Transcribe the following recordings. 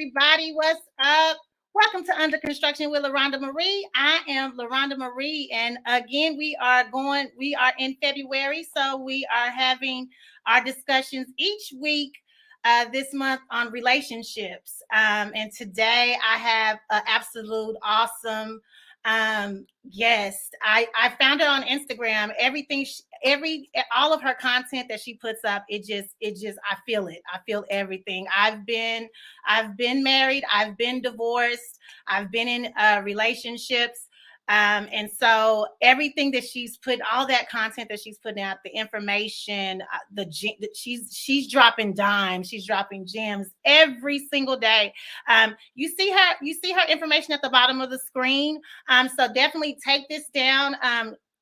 everybody. What's up? Welcome to Under Construction with LaRhonda Marie. I am LaRhonda Marie, and again, we are in February, so we are having our discussions each week this month on relationships. And today I have an absolute awesome guest. I found it on Instagram. All of her content that she puts up, I feel it. I feel everything. I've been married, I've been divorced, I've been in relationships. And so everything that she's put, all that content that she's putting out, the information, she's dropping dimes, she's dropping gems every single day. You see her information at the bottom of the screen. So definitely take this down.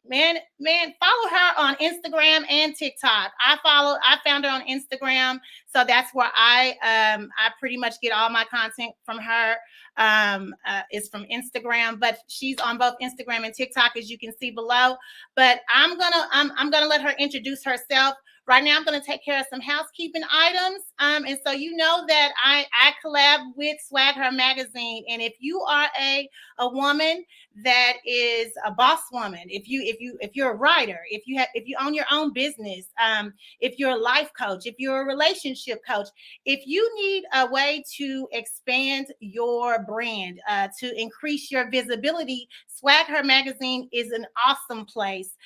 Man, follow her on Instagram and TikTok. I found her on Instagram, so that's where I pretty much get all my content from her. Is from Instagram, but she's on both Instagram and TikTok, as you can see below. But I'm gonna let her introduce herself. Right now, I'm going to take care of some housekeeping items. And so you know that I collab with Swag Her Magazine. And if you are a woman that is a boss woman, if you're a writer, if you own your own business, if you're a life coach, if you're a relationship coach, if you need a way to expand your brand, to increase your visibility, Swag Her Magazine is an awesome place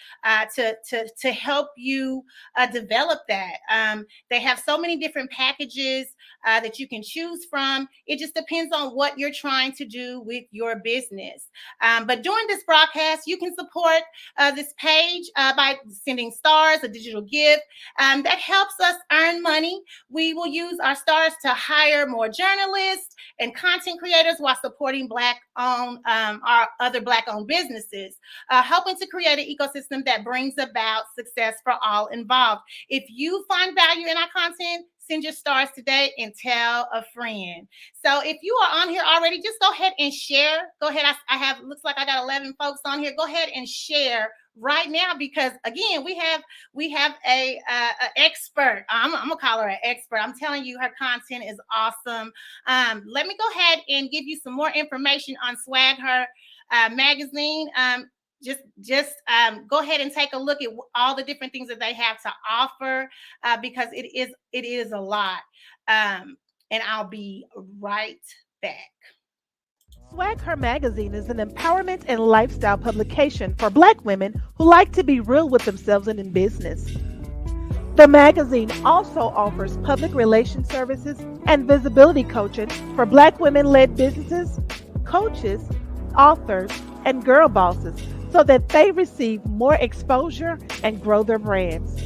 to help you develop that. They have so many different packages that you can choose from. It just depends on what you're trying to do with your business. But during this broadcast, you can support this page by sending stars, a digital gift that helps us earn money. We will use our stars to hire more journalists and content creators while supporting Black-owned, our other Black-owned businesses, helping to create an ecosystem that brings about success for all involved. If you find value in our content, send your stars today and tell a friend. So if you are on here already, just go ahead and share. Go ahead. Looks like I got 11 folks on here. Go ahead and share right now, because again, we have a expert. I'm gonna call her an expert. I'm telling you, her content is awesome. Let me go ahead and give you some more information on Swag Her Magazine. Just go ahead and take a look at all the different things that they have to offer, because it is a lot. And I'll be right back. Swag Her Magazine is an empowerment and lifestyle publication for Black women who like to be real with themselves and in business. The magazine also offers public relations services and visibility coaching for Black women-led businesses, coaches, authors, and girl bosses, so that they receive more exposure and grow their brands.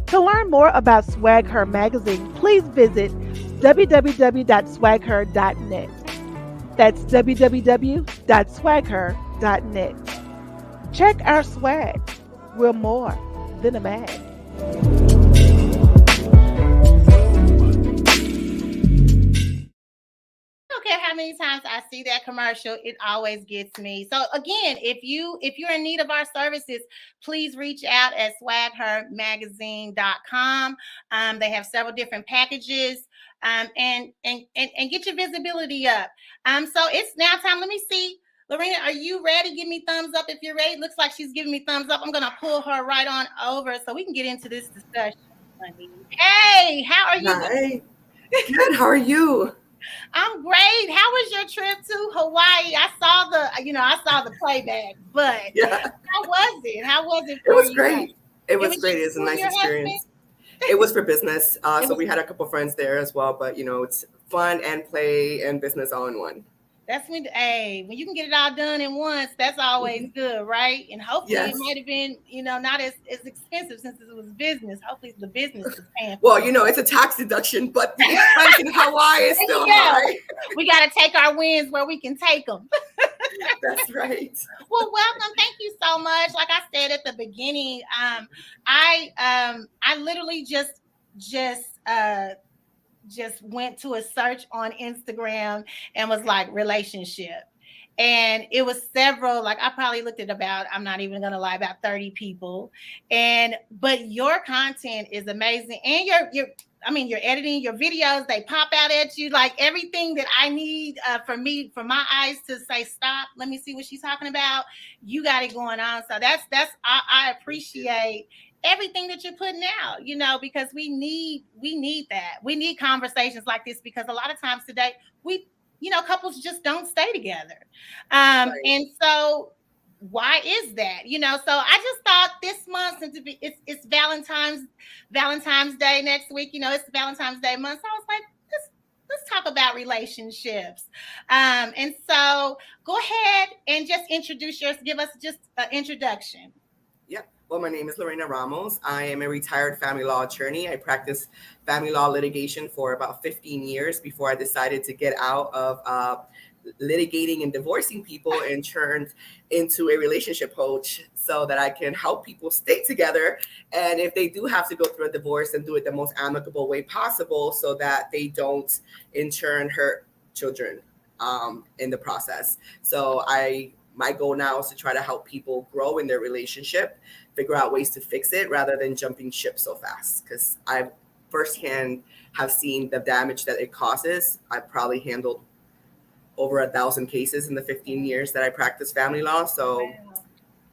To learn more about Swag Her Magazine, please visit www.swagher.net. That's www.swagher.net. Check our swag. We're more than a mag. How many times I see that commercial, it always gets me. So again, if you're in need of our services, please reach out at swaghermagazine.com. They have several different packages, and get your visibility up. So it's now time. Let me see. Lorena, are you ready? Give me thumbs up if you're ready. Looks like she's giving me thumbs up. I'm going to pull her right on over so we can get into this discussion. Hey, how are you? Hi. Good. How are you? I'm great. How was your trip to Hawaii? I saw the playback, but yeah. How was it? How was it? It was great. It was great. It was a nice experience. It was for business. So we had a couple friends there as well, but it's fun and play and business all in one. That's when you can get it all done at once, that's always good, right? And hopefully it might have been, not as expensive since it was business. Hopefully the business is paying for it. It's a tax deduction, but the price in Hawaii is still high. We got to take our wins where we can take them. That's right. Well, welcome. Thank you so much. Like I said at the beginning, I literally just went to a search on Instagram and was like relationship. And it was several, like I probably looked at about, I'm not even gonna lie, about 30 people. But your content is amazing. And you're editing your videos, they pop out at you, like everything that I need for my eyes to say, stop, let me see what she's talking about. You got it going on. So I appreciate everything that you're putting out, because we need that. We need conversations like this, because a lot of times today couples just don't stay together. Right. And so why is that? So I just thought this month, since it's Valentine's Day next week, it's Valentine's Day month. So I was like, let's talk about relationships. And so go ahead and just give us just an introduction. Yep. Well, my name is Lorena Ramos. I am a retired family law attorney. I practiced family law litigation for about 15 years before I decided to get out of litigating and divorcing people and turned into a relationship coach so that I can help people stay together. And if they do have to go through a divorce, and do it the most amicable way possible so that they don't in turn hurt children in the process. So my goal now is to try to help people grow in their relationship, figure out ways to fix it rather than jumping ship so fast. Because I firsthand have seen the damage that it causes. I've probably handled over 1,000 cases in the 15 years that I practiced family law. So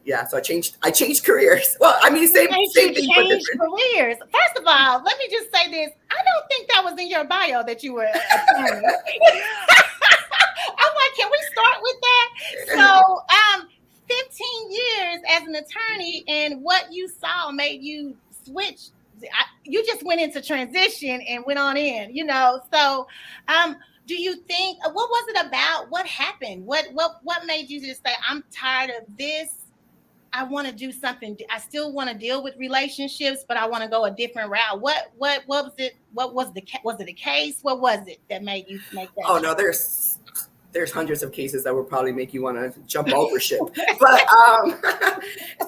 yeah, so I changed careers. Well, I mean, same thing, but different. Careers. First of all, let me just say this. I don't think that was in your bio that you were an attorney. I'm like, can we start with that? So 15 years as an attorney, and what you saw made you switch. You just went into transition and went on in, So do you think, what was it about? What happened? What made you just say, I'm tired of this? I want to do something. I still want to deal with relationships, but I want to go a different route. What was it? Was it a case? What was it that made you make that? Oh, no, there's hundreds of cases that would probably make you want to jump over ship. But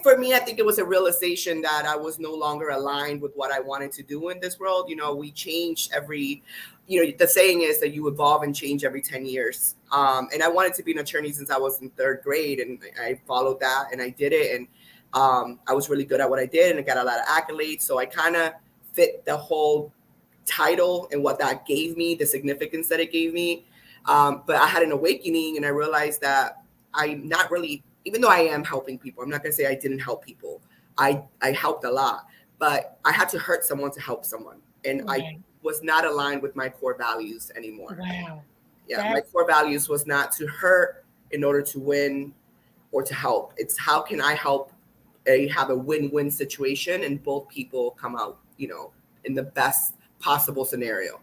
for me, I think it was a realization that I was no longer aligned with what I wanted to do in this world. We changed the saying is that you evolve and change every 10 years. And I wanted to be an attorney since I was in 3rd grade, and I followed that and I did it. And I was really good at what I did, and I got a lot of accolades. So I kind of fit the whole title and what that gave me, the significance that it gave me. But I had an awakening, and I realized that I'm not really, even though I am helping people, I'm not going to say I didn't help people. I helped a lot, but I had to hurt someone to help someone. And I was not aligned with my core values anymore. Wow. Yeah, my core values was not to hurt in order to win or to help. It's how can I help have a win-win situation and both people come out, in the best possible scenario.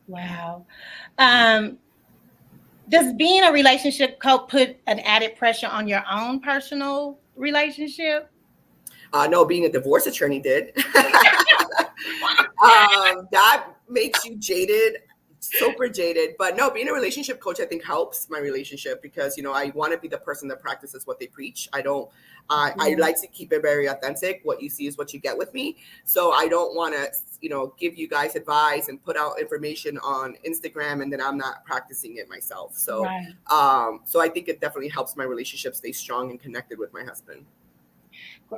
Wow. Does being a relationship coach put an added pressure on your own personal relationship? No, being a divorce attorney did. That makes you jaded, super jaded. But no, being a relationship coach, I think helps my relationship because, I want to be the person that practices what they preach. I like to keep it very authentic. What you see is what you get with me. So I don't want to, give you guys advice and put out information on Instagram and then I'm not practicing it myself. So, so I think it definitely helps my relationship stay strong and connected with my husband.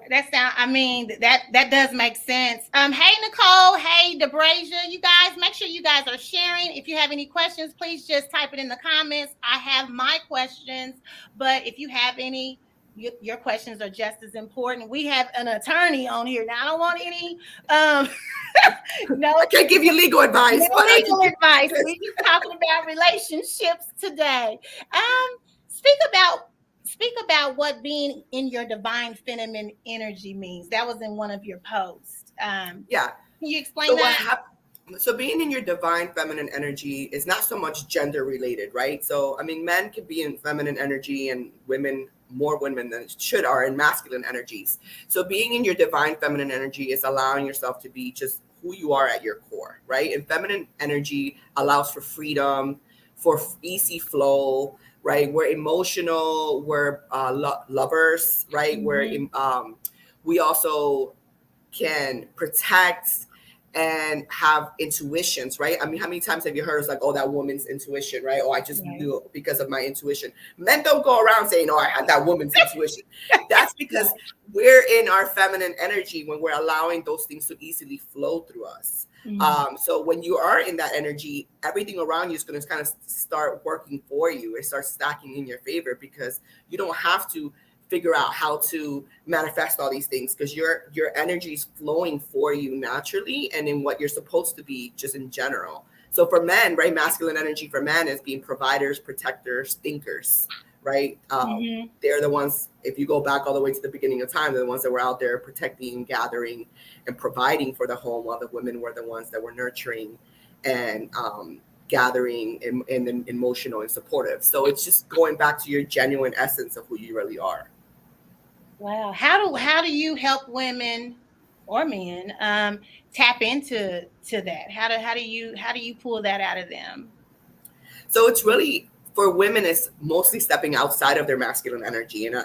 That does make sense. Hey, Nicole. Hey, DeBrasia. You guys, make sure you guys are sharing. If you have any questions, please just type it in the comments. I have my questions, but if you have any, your questions are just as important. We have an attorney on here. Now, I don't want any, no. I can't give you legal advice. No legal advice. We're just talking about relationships today. Speak about what being in your divine feminine energy means. That was in one of your posts. Yeah. Can you explain that? So being in your divine feminine energy is not so much gender related, right? So, men can be in feminine energy and more women than should are in masculine energies. So being in your divine feminine energy is allowing yourself to be just who you are at your core, right? And feminine energy allows for freedom, for easy flow, right? We're emotional, we're lovers, right? Mm-hmm. We also can protect and have intuitions, right? I mean, how many times have you heard it's like, oh, that woman's intuition, right? Oh, I just knew because of my intuition. Men don't go around saying, oh, I had that woman's intuition. That's because we're in our feminine energy when we're allowing those things to easily flow through us. So when you are in that energy, everything around you is going to kind of start working for you. It starts stacking in your favor because you don't have to figure out how to manifest all these things because your energy is flowing for you naturally and in what you're supposed to be just in general. So for men, right, masculine energy for men is being providers, protectors, thinkers, right? They're the ones, if you go back all the way to the beginning of time, they're the ones that were out there protecting, gathering, and providing for the home, while the women were the ones that were nurturing and gathering and emotional and supportive. So it's just going back to your genuine essence of who you really are. Wow. How do you help women or men tap into that? How do you pull that out of them? So it's really, for women, it's mostly stepping outside of their masculine energy. And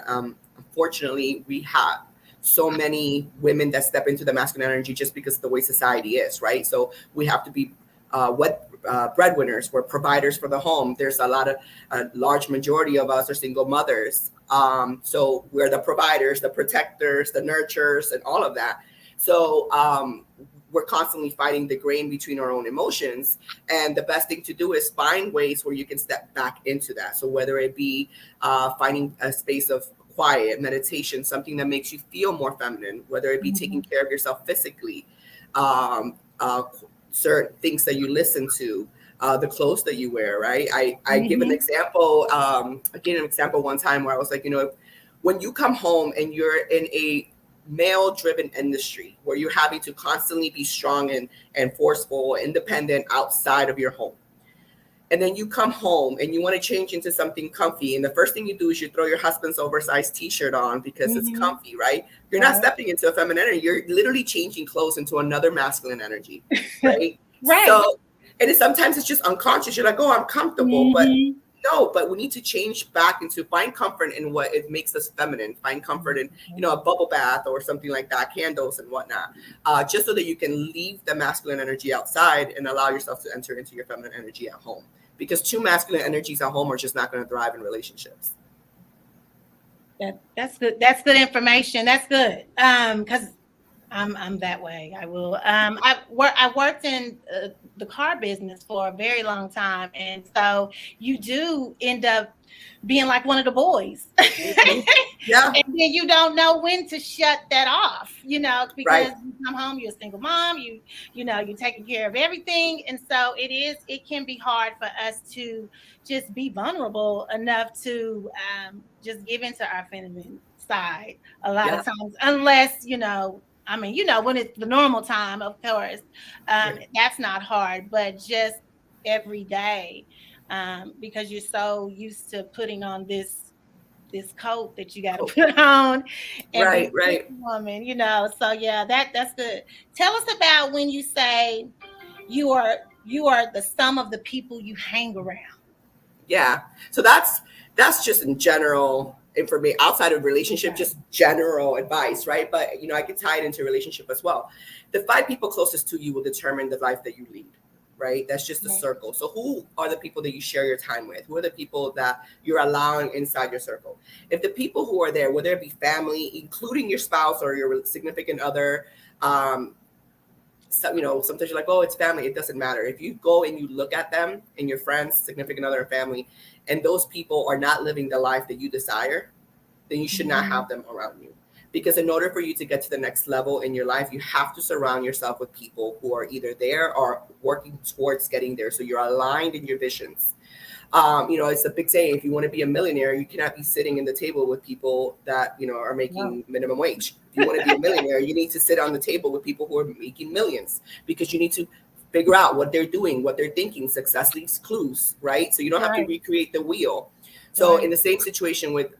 unfortunately, we have so many women that step into the masculine energy just because of the way society is, right? So we have to be breadwinners. We're providers for the home. There's a large majority of us are single mothers. So we're the providers, the protectors, the nurturers, and all of that. So we're constantly fighting the grain between our own emotions. And the best thing to do is find ways where you can step back into that. So whether it be finding a space of quiet, meditation, something that makes you feel more feminine, whether it be taking care of yourself physically, certain things that you listen to, the clothes that you wear, right? I give an example. I gave an example one time where I was like, when you come home and you're in a male-driven industry where you're having to constantly be strong and forceful, independent outside of your home, and then you come home and you want to change into something comfy, and the first thing you do is you throw your husband's oversized t-shirt on because it's comfy, right? You're not stepping into a feminine energy. You're literally changing clothes into another masculine energy, right? Right. So, and sometimes it's just unconscious. You're like, oh, I'm comfortable, but no, but we need to change back into find comfort in what it makes us feminine. Find comfort in, a bubble bath or something like that, candles and whatnot, just so that you can leave the masculine energy outside and allow yourself to enter into your feminine energy at home. Because two masculine energies at home are just not going to thrive in relationships. That's good. That's good information. That's good. Because I'm that way. I will. I worked in the car business for a very long time, and so you do end up being like one of the boys. Yeah. And then you don't know when to shut that off, because you come home, you're a single mom, you're taking care of everything. And so it can be hard for us to just be vulnerable enough to just give into our feminine side a lot of times, unless, when it's the normal time, of course, that's not hard, but just every day, because you're so used to putting on this coat that you got to put on every woman, so yeah, that's good. Tell us about when you say you are the sum of the people you hang around. Yeah, so that's just in general information outside of relationship, just general advice, right? But I can tie it into relationship as well. The 5 people closest to you will determine the life that you lead, right? That's just a circle. So who are the people that you share your time with? Who are the people that you're allowing inside your circle? If the people who are there, whether it be family, including your spouse or your significant other, so, sometimes you're like, oh, it's family. It doesn't matter. If you go and you look at them and your friends, significant other, and family, and those people are not living the life that you desire, then you should not have them around you. Because in order for you to get to the next level in your life, you have to surround yourself with people who are either there or working towards getting there. So you're aligned in your visions. It's a big saying, if you want to be a millionaire, you cannot be sitting in the table with people that, are making minimum wage. If you want to be a millionaire, you need to sit on the table with people who are making millions, because you need to figure out what they're doing, what they're thinking. Success leaves clues, right? So you don't have to recreate the wheel. So in the same situation with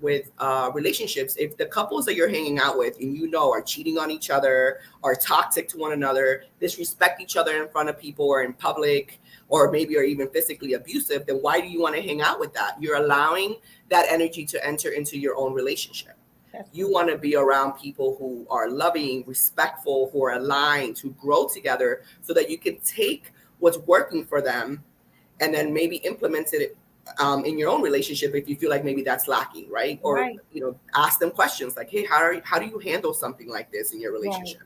relationships, if the couples that you're hanging out with and are cheating on each other, are toxic to one another, disrespect each other in front of people or in public, or maybe are even physically abusive, then why do you want to hang out with that? You're allowing that energy to enter into your own relationship. That's You good. want to be around people who are loving, respectful, who are aligned, who grow together, so that you can take what's working for them and then maybe implement it in your own relationship if you feel like maybe that's lacking, right? Or Right, ask them questions like, hey, how do you handle something like this in your right, relationship?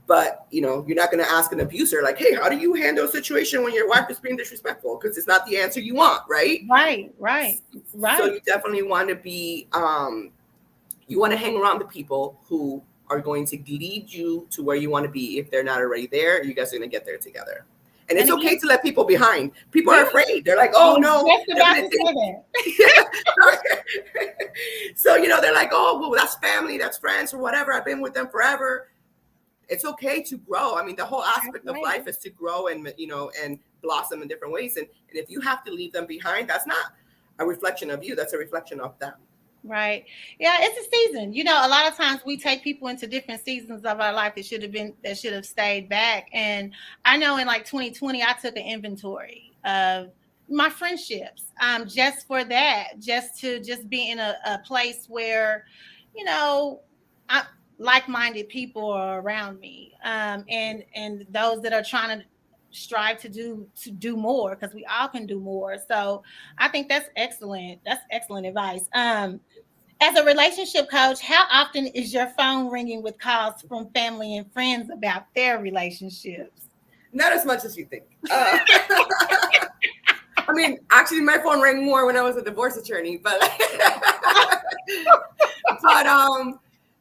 But you're not going to ask an abuser like, hey, how do you handle a situation when your wife is being disrespectful? Because it's not the answer you want, right? right, right, So right. you definitely want to be you want to hang around the people who are going to lead you to where you want to be. If they're not already there, you guys are going to get there together. And And it's okay again, to let people behind. People are yeah, afraid. They're like, I oh was no, just they're about gonna to think. say that. So they're like, oh well, that's family, that's friends, or whatever. I've been with them forever. It's okay to grow. I mean, the whole That's aspect of right. life is to grow and and blossom in different ways. And if you have to leave them behind, that's not a reflection of you. That's a reflection of them. Right. Yeah, it's a season. A lot of times we take people into different seasons of our life that should have stayed back. And I know in like 2020, I took an inventory of my friendships, just for that, just to just be in a place where, you know, I, like-minded people are around me, and those that are trying to strive to do more, because we all can do more. So I think that's excellent. That's excellent advice. As a relationship coach, how often is your phone ringing with calls from family and friends about their relationships? Not as much as you think. I mean, actually, my phone rang more when I was a divorce attorney, but but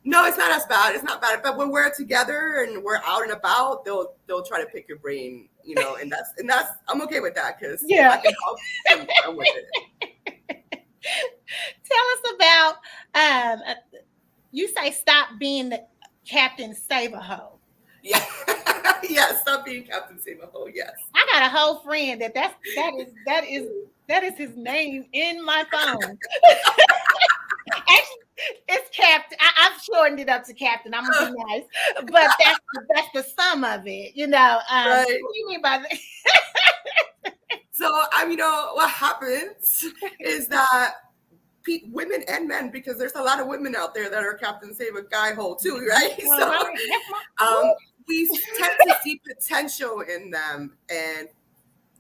no, it's not as bad. It's not bad. But when we're together and we're out and about, they'll try to pick your brain, and that's I'm okay with that because if I Yeah. can help, then I'm with it. Tell us about, you say stop being the Captain Save a Hoe. Yeah, yeah. Stop being Captain Save a Ho. Yes. I got a whole friend that is his name in my phone. Actually, it's Captain. I've shortened it up to Captain. I'm gonna be nice, but that's the sum of it. What Right. do you mean by that? So what happens is that women and men, because there's a lot of women out there that are Captain Save a Guy Hole too, right? All So right, that's my. um, Woo. we tend to see potential in them and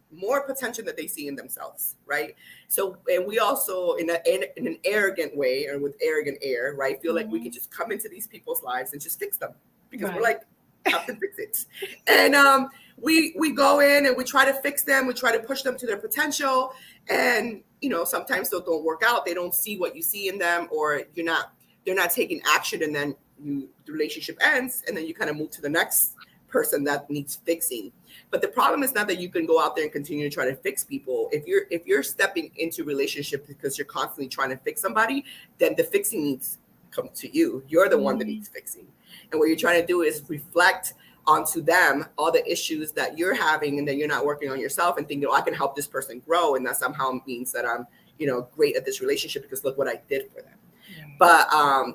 more potential that they see in themselves, right? So, and we also, in an arrogant way or with arrogant air, right, feel like we can Mhm. just come into these people's lives and just fix them because we're Right. like Captain Fix It, and we go in and we try to fix them, we try to push them to their potential, and sometimes they don't work out, they don't see what you see in them, or they're not taking action, and then the relationship ends, and then you kind of move to the next person that needs fixing. But the problem is not that you can go out there and continue to try to fix people. If you're stepping into relationship because you're constantly trying to fix somebody, then the fixing needs come to you. You're the one that Mhm. needs fixing. And what you're trying to do is reflect onto them all the issues that you're having and that you're not working on yourself, and think, I can help this person grow, and that somehow means that I'm, great at this relationship because look what I did for them. But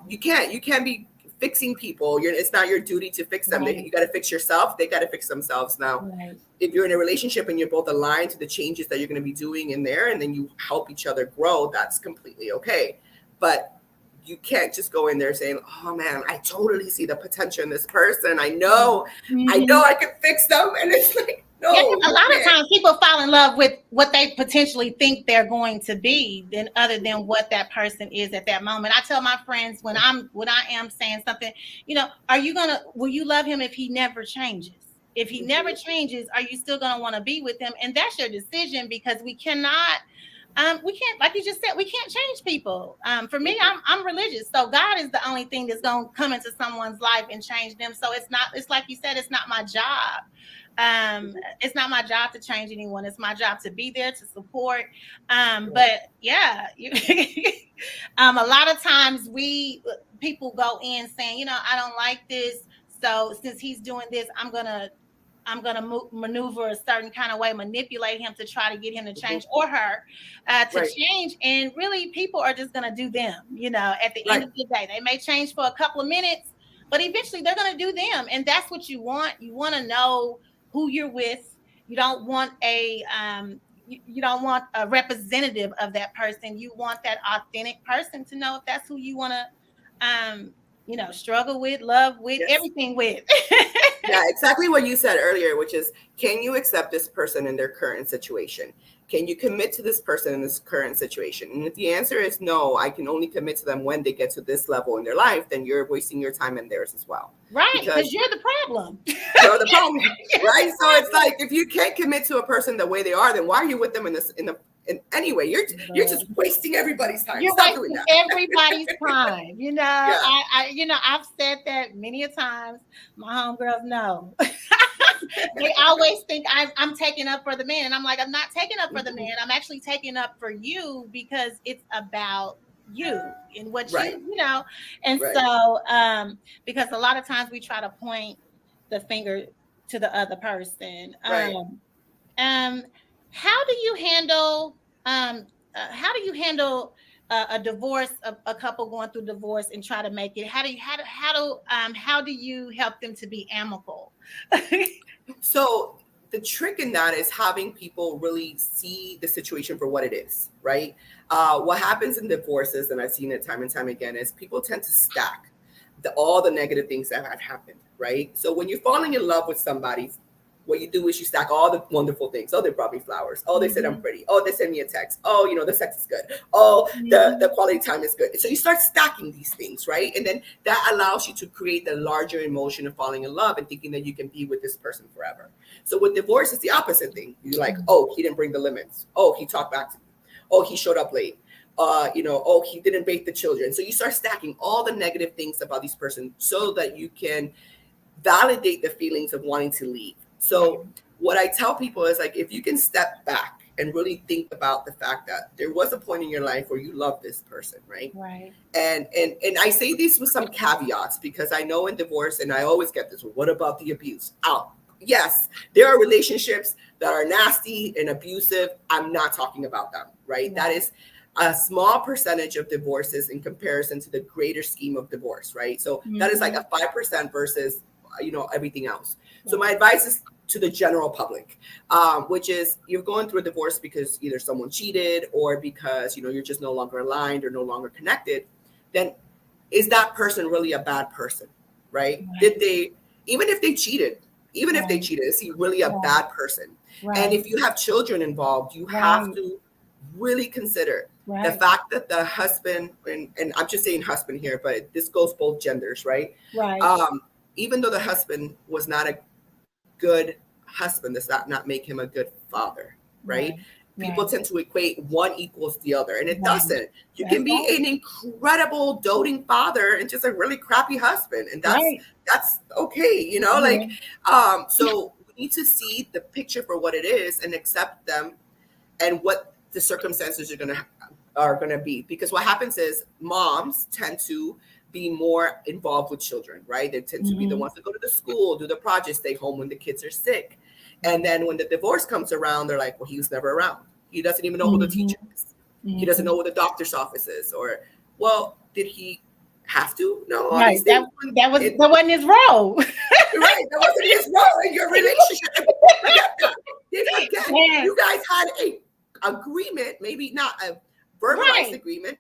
you can't be fixing people. It's not your duty to fix them. Right. You got to fix yourself. They got to fix themselves. Now, Right. if you're in a relationship and you're both aligned to the changes that you're going to be doing in there, and then you help each other grow, that's completely okay. But you can't just go in there saying, oh man, I totally see the potential in this person. I know Mhm. I can fix them. And it's like, Yeah, no, 'cause a you lot of can't. times people fall in love with what they potentially think they're going to be, than other than what that person is at that moment. I tell my friends when I am saying something, will you love him if he never changes? If he never changes, are you still gonna want to be with him? And that's your decision, because we can't, like you just said, we can't change people. For me, I'm religious, so God is the only thing that's gonna come into someone's life and change them. So it's like you said, it's not my job. It's not my job to change anyone. It's my job to be there to support. But yeah, a lot of times people go in saying, I don't like this. So since he's doing this, I'm gonna maneuver a certain kind of way, manipulate him to try to get him to change, or her to Right, change. And really, people are just gonna do them. At the end right, of the day, they may change for a couple of minutes, but eventually they're gonna do them, and that's what you want. You want to know who you're with. You don't want you don't want a representative of that person. You want that authentic person to know if that's who you want to struggle with, love with, Yes. everything with. Yeah, exactly what you said earlier, which is, can you accept this person in their current situation? Can you commit to this person in this current situation? And if the answer is no, I can only commit to them when they get to this level in their life, then you're wasting your time and theirs as well. Right, because Because you're the problem. you're the problem, You're right? the So it's problem. like, if you can't commit to a person the way they are, then why are you with them in anyway? You're just wasting everybody's time. You're Stop doing wasting that. everybody's time. Yeah. I've said that many a times. My homegirls know. They always think I'm taking up for the man. And I'm like, I'm not taking up for the man. I'm actually taking up for you because it's about you and what Right. And Right. so, because a lot of times we try to point the finger to the other person. Right. Um, how do you handle a divorce, a couple going through divorce and try to make it? How do you help them to be amicable? So the trick in that is having people really see the situation for what it is, right? What happens in divorces, and I've seen it time and time again, is people tend to stack all the negative things that have happened, right? So when you're falling in love with somebody, what you do is you stack all the wonderful things. Oh, they brought me flowers. Oh, they said I'm pretty. Oh, they sent me a text. Oh, the sex is good. Oh, the quality time is good. So you start stacking these things, right? And then that allows you to create the larger emotion of falling in love and thinking that you can be with this person forever. So with divorce, it's the opposite thing. You're like, oh, he didn't bring the limits. Oh, he talked back to me. Oh, he showed up late. Oh, he didn't bathe the children. So you start stacking all the negative things about this person so that you can validate the feelings of wanting to leave. So what I tell people is, like, if you can step back and really think about the fact that there was a point in your life where you loved this person, right? Right. And I say this with some caveats, because I know in divorce, and I always get this, well, what about the abuse? Yes, there are relationships that are nasty and abusive. I'm not talking about them, right? Yeah. That is a small percentage of divorces in comparison to the greater scheme of divorce, right? So that is like a 5% versus everything else. So my advice is to the general public, which is, you're going through a divorce because either someone cheated or because you're just no longer aligned or no longer connected. Then is that person really a bad person, right? Did they, even if they cheated, is he really a bad person? And if you have children involved, you have to really consider the fact that the husband, and I'm just saying husband here, but this goes both genders, right? Even though the husband was not a good husband, does that not make him a good father, right? People tend to equate one equals the other, and it doesn't. You can be an incredible doting father and just a really crappy husband, and that's okay, so we need to see the picture for what it is and accept them and what the circumstances are gonna be. Because what happens is, moms tend to be more involved with children, right? They tend to be the ones that go to the school, do the projects, stay home when the kids are sick. And then when the divorce comes around, they're like, well, he was never around. He doesn't even know who the teacher is. He doesn't know where the doctor's office is. Or, well, did he have to know all these things? That wasn't his role. Right, that wasn't his role in your relationship. Forget that. They forget. You guys had a agreement, maybe not a verbalized agreement,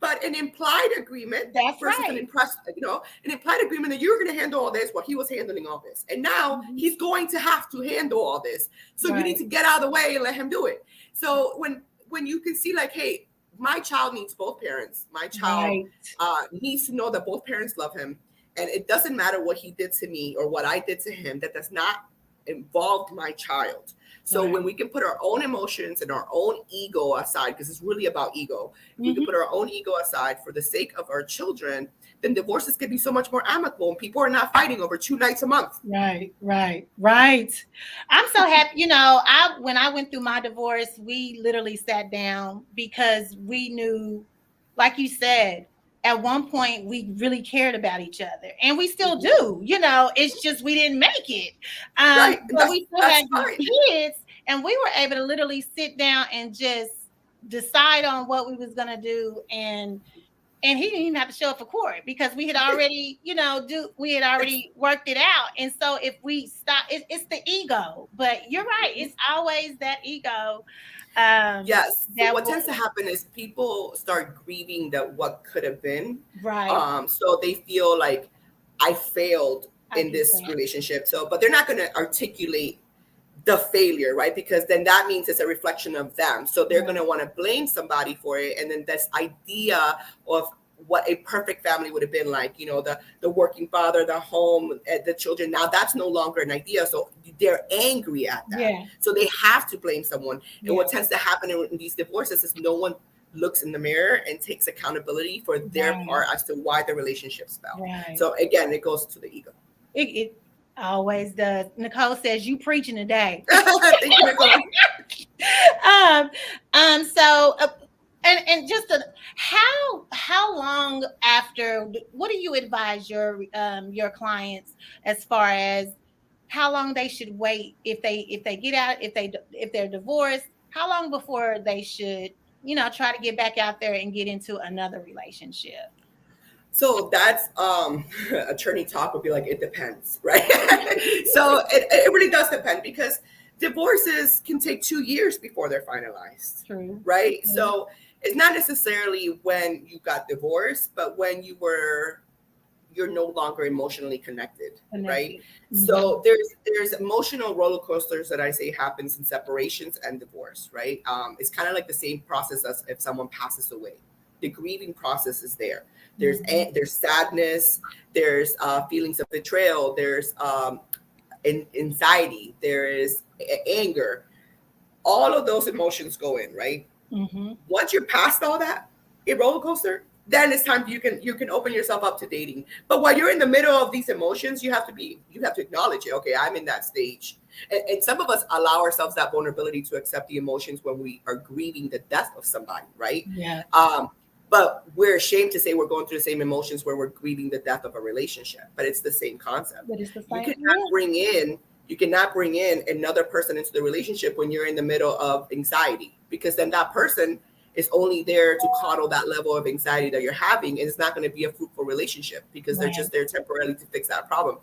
but an implied agreement. That's versus an implied agreement that you were going to handle all this while he was handling all this. And now he's going to have to handle all this. So you need to get out of the way and let him do it. So when you can see, like, hey, my child needs both parents. My child needs to know that both parents love him. And it doesn't matter what he did to me or what I did to him, that does not involve my child. So when we can put our own emotions and our own ego aside, because it's really about ego, we can put our own ego aside for the sake of our children, then divorces can be so much more amicable, and people are not fighting over 2 nights a month. Right. I'm so happy. When I went through my divorce, we literally sat down because we knew, like you said, at one point we really cared about each other, and we still do. It's just we didn't make it. But we still had these kids, and we were able to literally sit down and just decide on what we was gonna do. And and he didn't even have to show up for court because we had already, we had already worked it out. And so if we stop, it's the ego. But you're right, it's always that ego. Yes. So That what will, tends to happen is people start grieving that what could have been. right. So they feel like I failed I in get this that. relationship. So, but they're not going to articulate the failure, right? Because then that means it's a reflection of them. So they're going to want to blame somebody for it. And then this idea of what a perfect family would have been like, the working father, the home, the children. Now that's no longer an idea. So they're angry at that. Yeah. So they have to blame someone. Yeah. And what tends to happen in these divorces is no one looks in the mirror and takes accountability for their Right. part as to why the relationships fell. Right. So again, it goes to the ego. It always does. Nicole says you preaching today. Thank you, Nicole. So and just how long after, what do you advise your clients as far as how long they should wait if they get out, if they're divorced, how long before they should try to get back out there and get into another relationship? So that's attorney talk would be like, it depends, right? So it really does depend, because divorces can take 2 years before they're finalized. True. Right? Mm-hmm. So it's not necessarily when you got divorced, but when you're no longer emotionally connected. Right? Mm-hmm. So there's emotional roller coasters that I say happens in separations and divorce, right? It's kind of like the same process as if someone passes away. The grieving process is there. There's sadness, there's feelings of betrayal, there's anxiety, there is anger. All of those emotions go in, right? Mm-hmm. Once you're past all that, a roller coaster, then it's time you can open yourself up to dating. But while you're in the middle of these emotions, you have to acknowledge it. Okay, I'm in that stage. And some of us allow ourselves that vulnerability to accept the emotions when we are grieving the death of somebody, right? Yeah. But we're ashamed to say we're going through the same emotions where we're grieving the death of a relationship. But it's the same concept. But it's the same. You cannot bring in another person into the relationship when you're in the middle of anxiety, because then that person is only there to coddle that level of anxiety that you're having, and it's not going to be a fruitful relationship, because they're just there temporarily to fix that problem.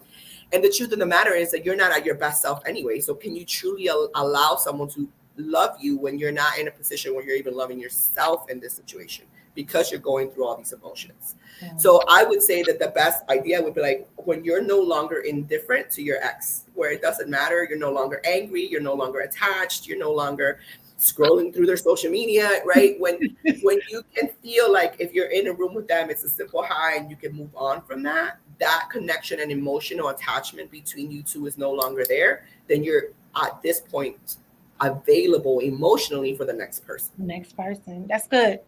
And the truth of the matter is that you're not at your best self anyway. So can you truly allow someone to love you when you're not in a position where you're even loving yourself in this situation, because you're going through all these emotions? Yeah. So I would say that the best idea would be like when you're no longer indifferent to your ex, where it doesn't matter, you're no longer angry, you're no longer attached, you're no longer scrolling through their social media, right? When you can feel like if you're in a room with them, it's a simple hi and you can move on from that connection and emotional attachment between you two is no longer there, then you're at this point available emotionally for the next person. That's good.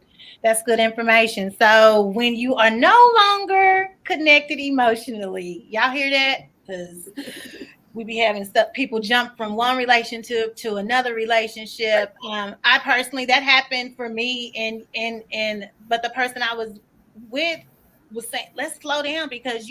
That's good information. So when you are no longer connected emotionally, y'all hear that? Because we be having stuff, people jump from one relationship to another relationship. I personally, that happened for me, but the person I was with was saying, let's slow down, because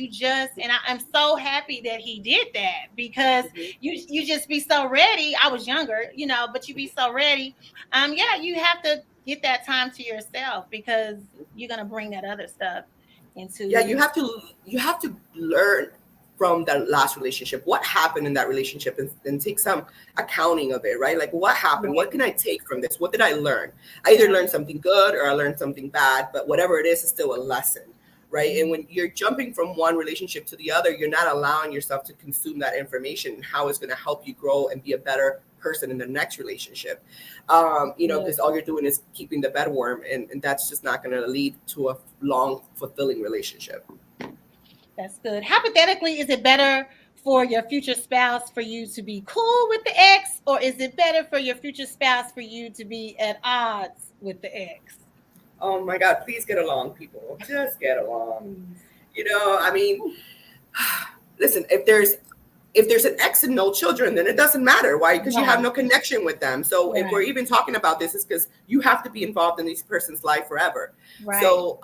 I'm so happy that he did that, because you just be so ready. I was younger, but you be so ready. You have to get that time to yourself, because you're going to bring that other stuff into. Yeah, you have to learn from that last relationship, what happened in that relationship, and take some accounting of it, right? Like, what happened? Right. What can I take from this? What did I learn? I either learned something good or I learned something bad, but whatever it is still a lesson, right? And when you're jumping from one relationship to the other, you're not allowing yourself to consume that information, how it's going to help you grow and be a better person in the next relationship. Because all you're doing is keeping the bed warm, and that's just not going to lead to a long, fulfilling relationship. That's good. Hypothetically, is it better for your future spouse for you to be cool with the ex, or is it better for your future spouse for you to be at odds with the ex? Oh my God, please get along, people. Just get along. Listen, if there's an ex and no children, then it doesn't matter. Why? Because you have no connection with them. So if we're even talking about this, it's because you have to be involved in this person's life forever. Right. So,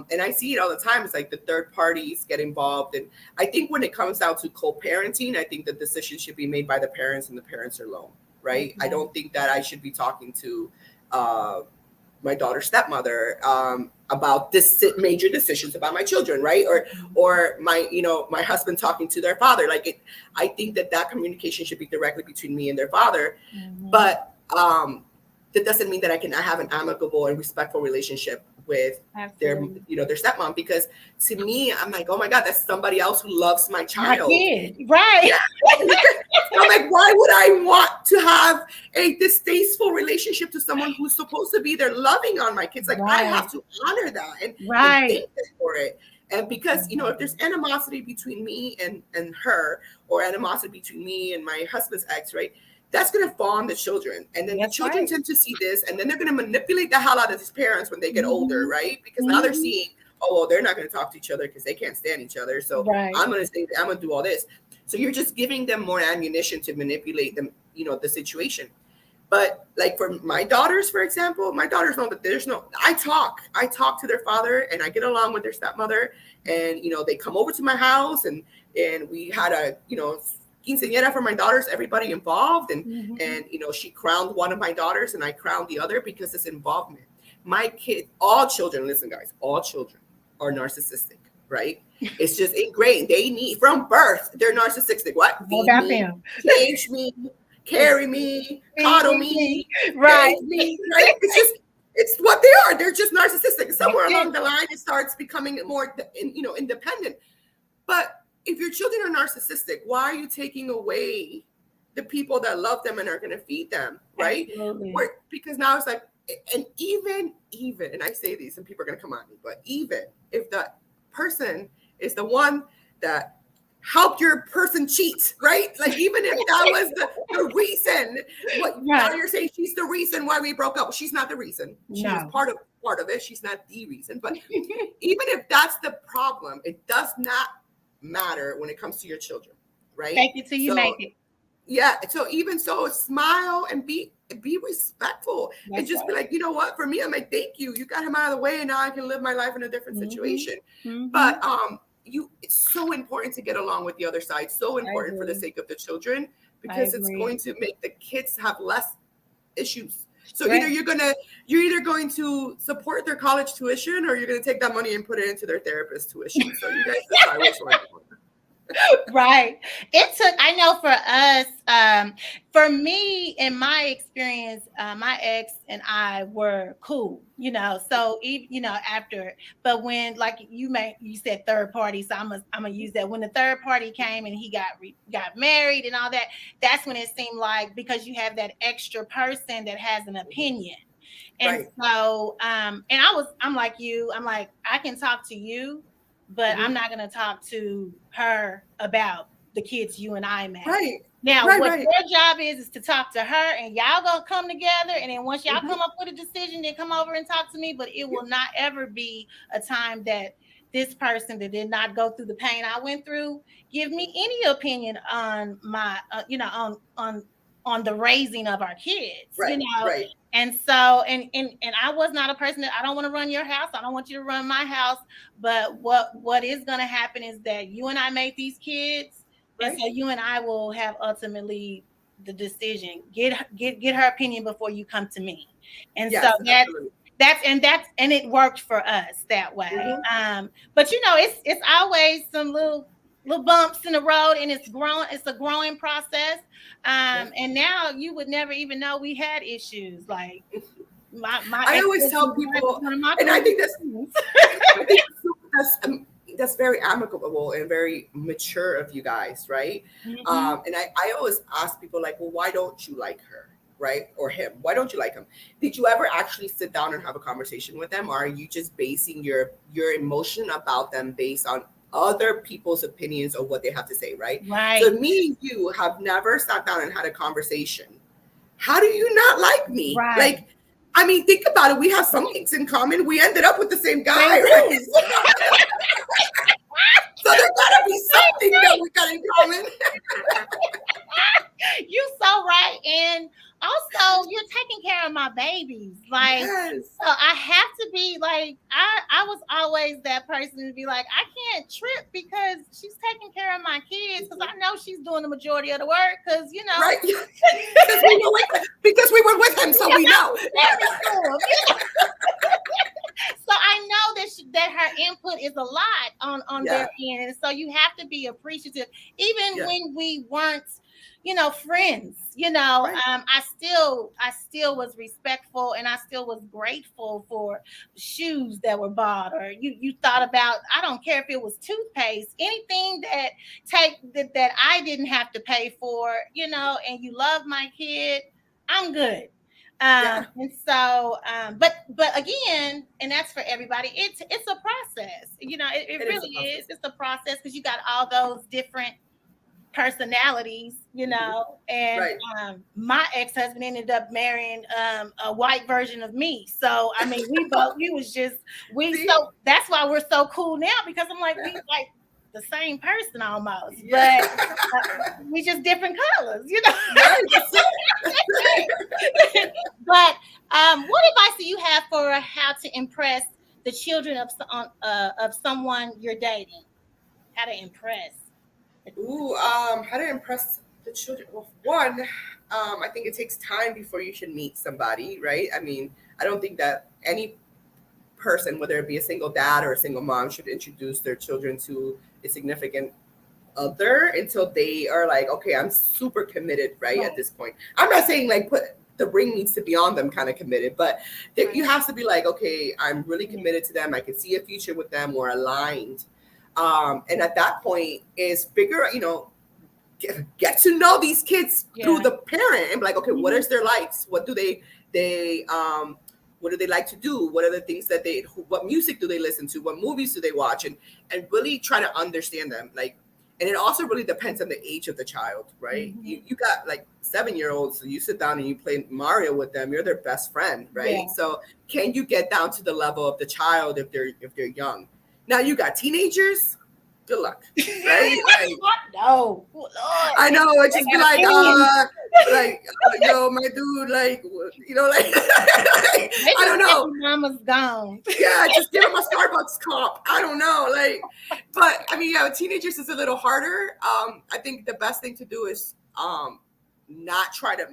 and I see it all the time. It's like the third parties get involved. And I think when it comes down to co-parenting, I think the decision should be made by the parents and the parents alone, right? Mm-hmm. I don't think that I should be talking to my daughter's stepmother about this major decisions about my children, right? Or my, my husband talking to their father. Like I think that communication should be directly between me and their father. But that doesn't mean that I cannot have an amicable and respectful relationship with their stepmom, because to me, I'm like, oh my God, that's somebody else who loves my child. Right. Yeah. I'm like, why would I want to have a distasteful relationship to someone who's supposed to be there loving on my kids? Like I have to honor that and thank them for it. And because, if there's animosity between me and her, or animosity between me and my husband's ex, right? That's going to fall on the children. And then the children tend to see this, and then they're going to manipulate the hell out of these parents when they get older, right? Because now they're seeing, oh, well, they're not going to talk to each other because they can't stand each other. So I'm going to say, I'm going to do all this. So you're just giving them more ammunition to manipulate them, the situation. But like for my daughters, for example, my daughters know that I talk to their father, and I get along with their stepmother, and, they come over to my house, and we had a, quinceañera for my daughters, everybody involved. And, she crowned one of my daughters and I crowned the other, because it's involvement. My kids, all children, listen guys, all children are narcissistic, right? It's just ingrained. They need, from birth, they're narcissistic. What? Feed me, change me, carry me, coddle me, right? Me, right? It's what they are. They're just narcissistic. Somewhere along the line, it starts becoming more, independent. But if your children are narcissistic, why are you taking away the people that love them and are going to feed them, right? Because now it's like, and even, and I say these and people are going to come at me, but even if the person is the one that helped your person cheat, right? Like even if that was the reason, now you're saying she's the reason why we broke up. Well, she's not the reason. She was part of it. She's not the reason. But even if that's the problem, it does not matter when it comes to your children, right? Fake it till you make it. Yeah. So even so, smile and be respectful. And just be like, you know what? For me, I'm like, thank you. You got him out of the way, and now I can live my life in a different situation. But it's so important to get along with the other side. So important for the sake of the children, because it's going to make the kids have less issues. So either you're either going to support their college tuition, or you're going to take that money and put it into their therapist tuition. So you guys decide which one. Right. I know for us, for me, in my experience, my ex and I were cool, so after, but when, like you said third party, so I'm gonna use that. When the third party came and he got married and all that, that's when it seemed like, because you have that extra person that has an opinion. And so, and I'm like you, I'm like, I can talk to you, but I'm not going to talk to her about the kids you and I made. Right. Now, what your job is to talk to her, and y'all going to come together. And then once y'all come up with a decision, then come over and talk to me. But it will not ever be a time that this person that did not go through the pain I went through give me any opinion on my, on the raising of our kids, Right. And so, and I was not a person that, I don't want to run your house. I don't want you to run my house. But what is going to happen is that you and I made these kids. And so you and I will have ultimately the decision. Get her opinion before you come to me. And so and it worked for us that way. But it's always some little bumps in the road, and it's a growing process. And now you would never even know we had issues. Like I always tell people, and I think that's very amicable and very mature of you guys, right? And I always ask people, like, well, why don't you like her, right? Or him? Why don't you like him? Did you ever actually sit down and have a conversation with them, or are you just basing your emotion about them based on other people's opinions of what they have to say, right? So me and you have never sat down and had a conversation. How do you not like me? Like, I mean, think about it. We have some things in common. We ended up with the same guy, right? So there gotta be something that we got in common. You so right. And also, you're taking care of my babies. Like, Yes. so I have to be like, I was always that person to be like, I can't trip because she's taking care of my kids because I know she's doing the majority of the work because, you know. Right. Because we were with him, so we know. So I know that her input is a lot on their end, and so you have to be appreciative, even when we weren't, friends. Right. I still was respectful, and I still was grateful for shoes that were bought, or you thought about. I don't care if it was toothpaste, anything that I didn't have to pay for, and you love my kid, I'm good. And so, but again, and that's for everybody. It's a process. It really is. It's a process because you got all those different personalities, and Right. My ex-husband ended up marrying a white version of me. So I mean, so that's why we're so cool now, because I'm like, we like the same person almost, but we just different colors, But what advice do you have for how to impress the children of someone you're dating? How to impress? How to impress the children? Well, one, I think it takes time before you should meet somebody, right? I mean, I don't think that any person, whether it be a single dad or a single mom, should introduce their children to a significant other until they are like, okay, I'm super committed, right? At this point. I'm not saying like the ring needs to be on them kind of committed, but you have to be like, okay, I'm really committed to them. I can see a future with them. We're aligned. And at that point is figure, get to know these kids through the parent and be like, okay, what is their likes? What do they what do they like to do? What are the things that what music do they listen to? What movies do they watch? And really try to understand them. Like, and it also really depends on the age of the child, right? Mm-hmm. You got like 7-year-olds, so you sit down and you play Mario with them. You're their best friend, right? Yeah. So can you get down to the level of the child if they're young? Now you got teenagers. Good luck, right? Like, no, I know. It just be like, yo, my dude, like, like, I don't know. Mama's gone. Yeah, just give him a Starbucks comp. I don't know, like, but I mean, teenagers is a little harder. I think the best thing to do is not try to.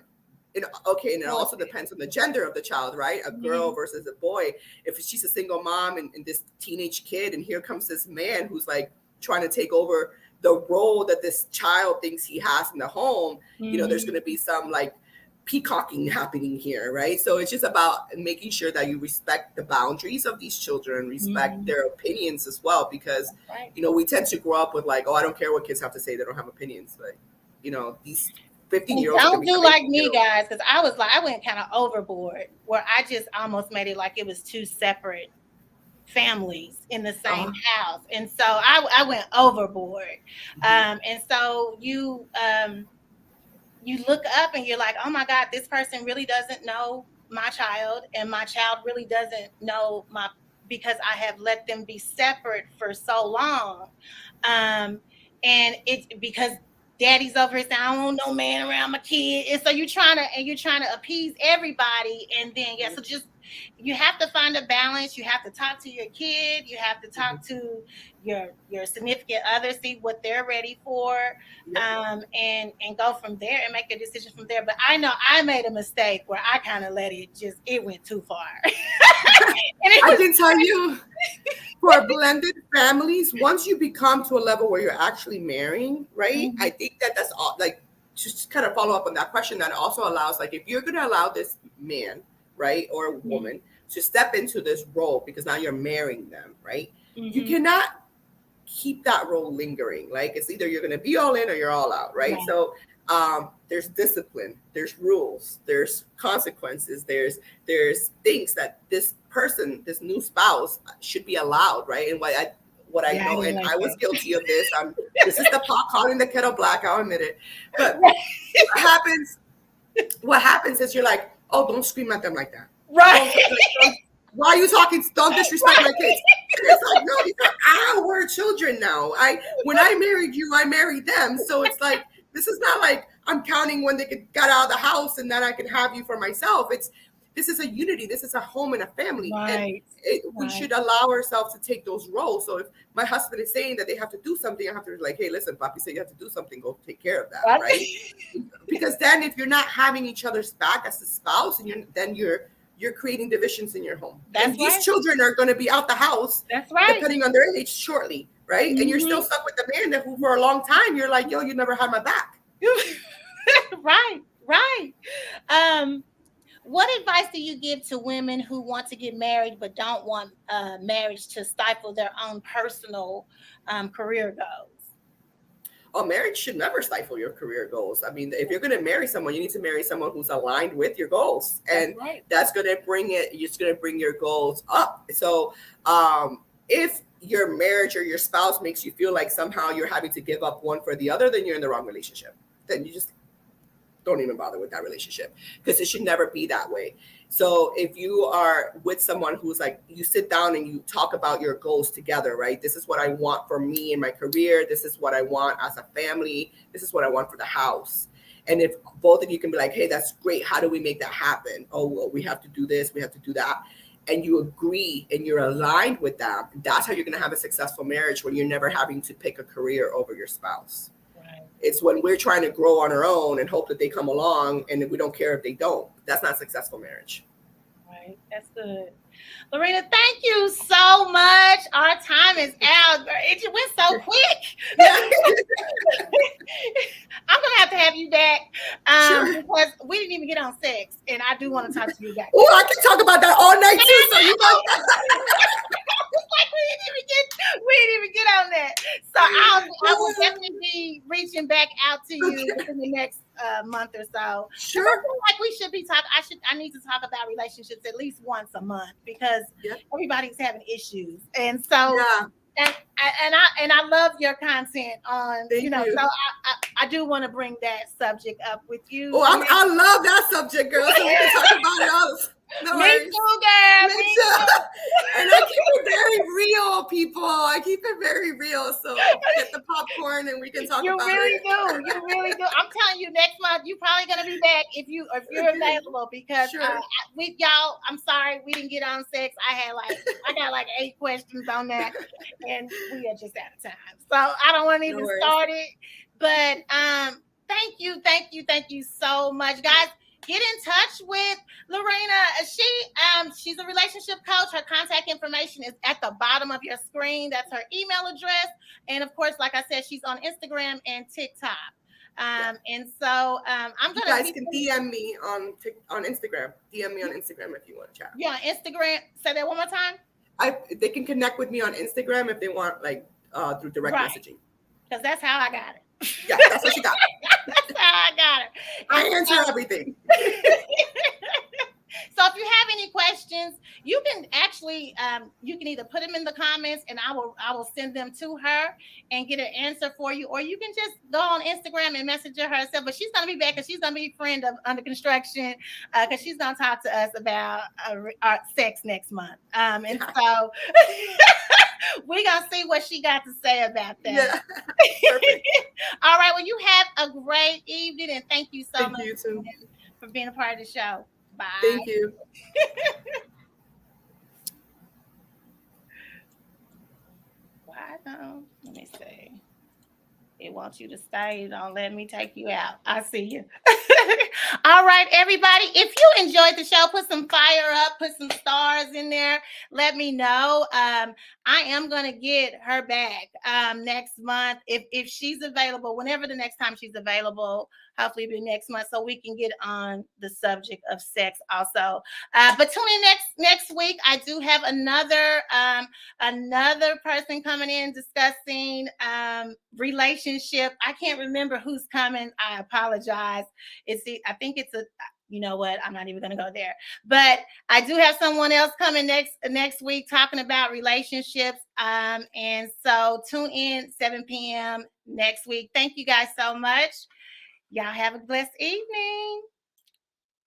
And it also depends on the gender of the child, right? A girl versus a boy. If she's a single mom and this teenage kid, and here comes this man who's like trying to take over the role that this child thinks he has in the home, there's going to be some like peacocking happening here, right? So it's just about making sure that you respect the boundaries of these children, respect their opinions as well, because, we tend to grow up with like, oh, I don't care what kids have to say. They don't have opinions. But, these 15-year-olds. Don't do like me, guys, because I went kind of overboard where I just almost made it like it was two separate families in the same house, and so I went overboard. And so you look up and you're like, oh my God, this person really doesn't know my child, and my child really doesn't know because I have let them be separate for so long, and it's because daddy's over here saying, I don't want no man around my kid. And so you're trying to appease everybody. And then, so just, you have to find a balance. You have to talk to your kid. You have to talk to your significant other, see what they're ready for, and go from there and make a decision from there. But I know I made a mistake where I kind of let it went too far. I can tell you, for blended families, once you become to a level where you're actually marrying, right? I think that's all, like, just kind of follow up on that question. That also allows, like, if you're going to allow this man, right, or woman to step into this role, because now you're marrying them, right? You cannot keep that role lingering. Like, it's either you're going to be all in or you're all out, right? So there's discipline, there's rules, there's consequences, there's things that this person, this new spouse, should be allowed, right? And what I know, and I was guilty of this. This is the pot calling the kettle black. I'll admit it. But what happens is you're like, oh, don't scream at them like that. Right. Why are you talking? Don't disrespect my kids. It's like, no, these are our children now. When I married you, I married them. So it's like, This is not like I'm counting when they got out of the house and then I can have you for myself. This is a unity. This is a home and a family. Right. And we should allow ourselves to take those roles. So if my husband is saying that they have to do something, I have to be like, hey, listen, Papi said you have to do something. Go take care of that, right? Because then if you're not having each other's back as a spouse, and you're creating divisions in your home. And these children are going to be out the house, depending on their age, shortly, right? And you're still stuck with the man that who for a long time you're like, yo, you never had my back. Right. What advice do you give to women who want to get married but don't want marriage to stifle their own personal career goals? Oh, marriage should never stifle your career goals. I mean, if you're going to marry someone, you need to marry someone who's aligned with your goals, and that's going to bring it. It's going to bring your goals up. So, if your marriage or your spouse makes you feel like somehow you're having to give up one for the other, then you're in the wrong relationship. Then you just don't even bother with that relationship, because it should never be that way. So if you are with someone who's like, you sit down and you talk about your goals together, right? This is what I want for me in my career. This is what I want as a family. This is what I want for the house. And if both of you can be like, hey, that's great. How do we make that happen? Oh, well, we have to do this. We have to do that. And you agree and you're aligned with them. That's how you're going to have a successful marriage, where you're never having to pick a career over your spouse. It's when we're trying to grow on our own and hope that they come along, and we don't care if they don't. That's not successful marriage. Right. That's good. Lorena, thank you so much. Our time is out. It just went so quick. I'm going to have you back because we didn't even get on sex, and I do want to talk to you back. Oh, I can talk about that all night too. So you know. We didn't even get on that. So I will definitely be reaching back out to you within the next month or so. Sure. I feel like we should be talking. I need to talk about relationships at least once a month, because everybody's having issues, and so and I love your content on So I do want to bring that subject up with you. Oh, I love that subject, girl. So we can talk about it all. No Me too, girl. Me too. And I keep it very real, people. I keep it very real. So get the popcorn and we can talk about it. You really do. I'm telling you, next month you're probably gonna be back if you're available, because y'all. I'm sorry we didn't get on sex. I got like 8 questions on that, and we are just out of time. So I don't want to even start it. But thank you so much, guys. Get in touch with Lorena. She's a relationship coach. Her contact information is at the bottom of your screen. That's her email address. And of course, like I said, she's on Instagram and TikTok. And so I'm gonna. You guys can DM me on Instagram. DM me on Instagram if you want to chat. Yeah, Instagram. Say that one more time. They can connect with me on Instagram if they want, through direct messaging. Because that's how I got it. Yeah, that's what you got. That's how I got it. I answer everything. So if you have any questions, you can actually you can either put them in the comments, and I will send them to her and get an answer for you, or you can just go on Instagram and message her herself. But she's gonna be back, and she's gonna be a friend of Under Construction, because she's gonna talk to us about our sex next month. So we're gonna see what she got to say about that. Yeah. All right. Well, you have a great evening, and thank you so much for being a part of the show. Bye. Thank you. Why don't let me see? It wants you to stay. Don't let me take you out. I see you. All right, everybody. If you enjoyed the show, put some fire up, put some stars in there. Let me know. I am going to get her back next month if she's available, whenever the next time she's available. Hopefully it'll be next month, so we can get on the subject of sex also. But tune in next week. I do have another person coming in discussing relationship. I can't remember who's coming. I apologize. I think it's you know what? I'm not even going to go there. But I do have someone else coming next week talking about relationships. And so tune in 7 p.m. next week. Thank you guys so much. Y'all have a blessed evening.